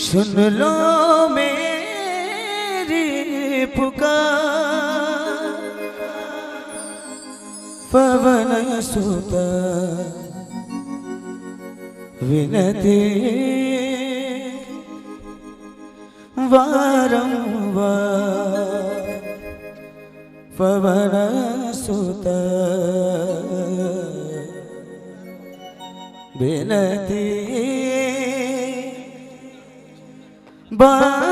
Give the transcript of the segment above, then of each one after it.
सुन लो मेरी पुकार, पवन सुत विनती बारंबार, पवन सुत विनती बारंबार।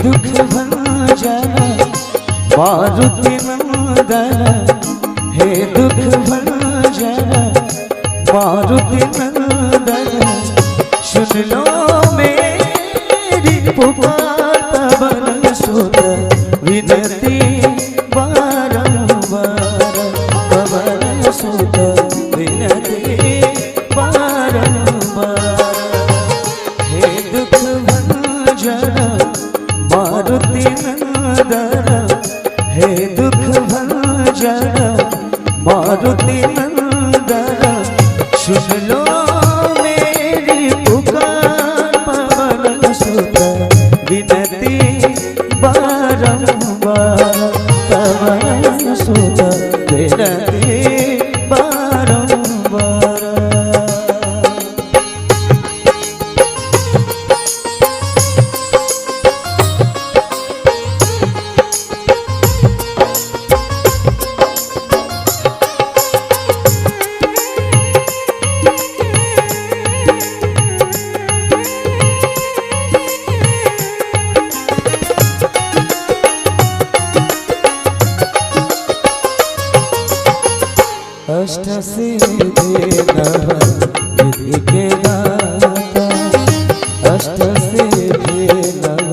दुख भंजन मारुति नंदन, हे दुख भंजन मारुति नंदन, सुन लो मेरी पुकार, पवन सुत विनती बारंबार, पवन सुत विनती बारंबार। हे दुख भंजन मारुति नंदन, हे दुख भंजन मारुति नंदन, सुन लो मेरी पुकार, पवन सुत विनती बारंबार, पवन सुत विनती बारंबार। अष्ट सिद्धि नव निधि के दाता, अष्ट सिद्धि नव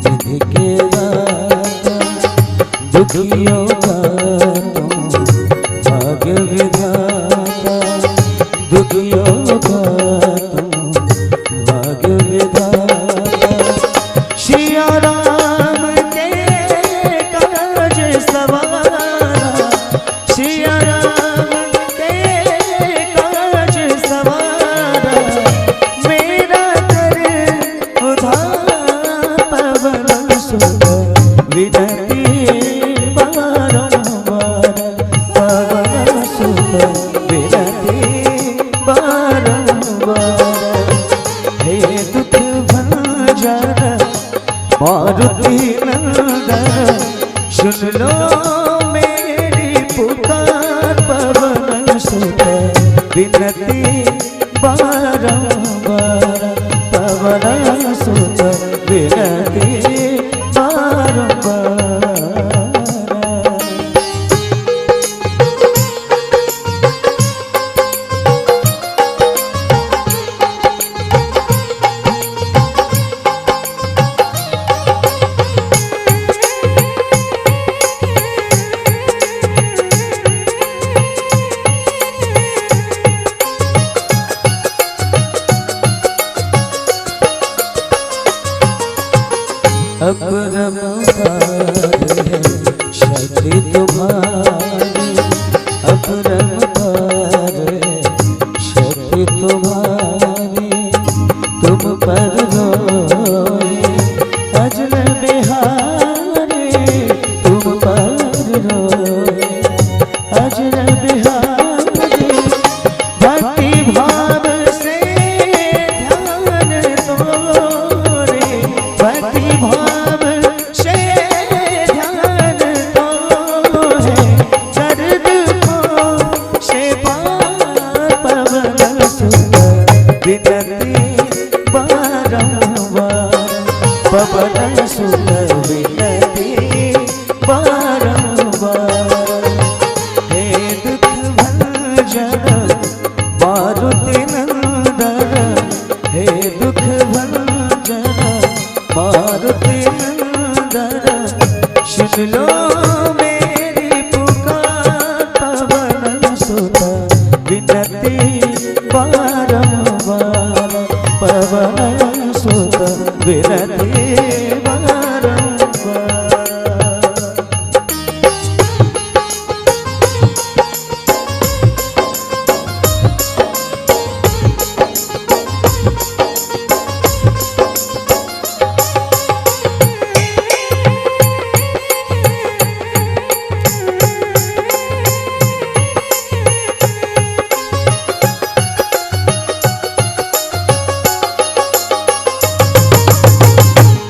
निधि के दाता, दुखियों का तुम भाग्य विधाता, दुखियों का तुम भाग्य विधाता, सिया राम के काज सवारा, सिया विनती बारंबार, पवन सुत विनती बारंबार। हे दुख भंजन मारुति नंदन, सुन लो मेरी पुकार, पवन सुत विनती बारंबार, पवन सुत विनती बारंबार। अपरंपार है शक्ति तुम्हारी, अपरंपार है शक्ति तुम्हारी, तुम पर रोए अजर बिहारी, तुम पर रोए अजर बिहारी, भक्ति भाव से ध्यान तोरे, भक्ति भाव विनती बारंबार, पवन सुत विनती बारंबार। हे दुख भंजन मारुति नंदन, हे दुख भंजन मारुति लो मेरी पुकार पवन सुत विनती बारंबार पवन सुत विनती बारंबार।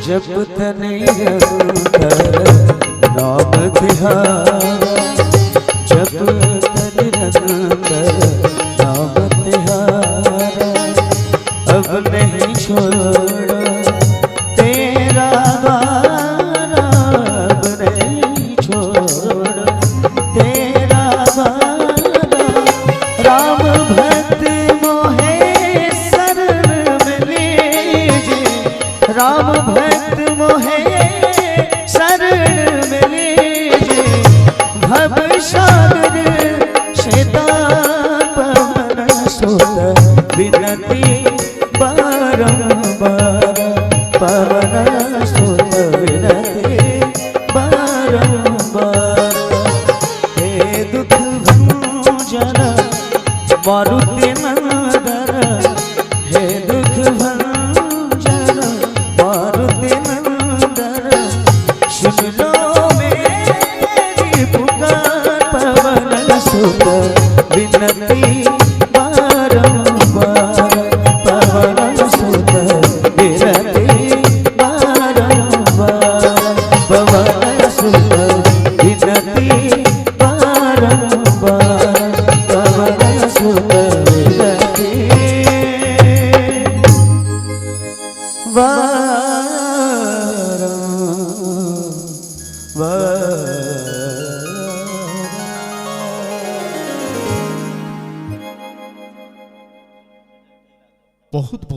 जब तने निरंतर नाम तिहारा, जब तने निरंतर नाम तिहारा, अब नहीं छोड़ा तेरा द्वारा, अब नहीं छोड़ा तेरा द्वारा। राम भक्त मोहे शरण में लीजिए, राम भक्त मोहे शरण में लीजिए, भव सागर शैतान पवन सुत विनती बारंबार पवन सुत विनती बारंबार। हे दुख भंजन मारुति नंदन, हे दुख भंजन मारुति नंदन, सुन लो मेरी पुकार पवन सुत विनती बारंबार पवन सुत विनती बारंबार पवन सुत विनती बारंबार पवन सुत विनती बहुत बहुत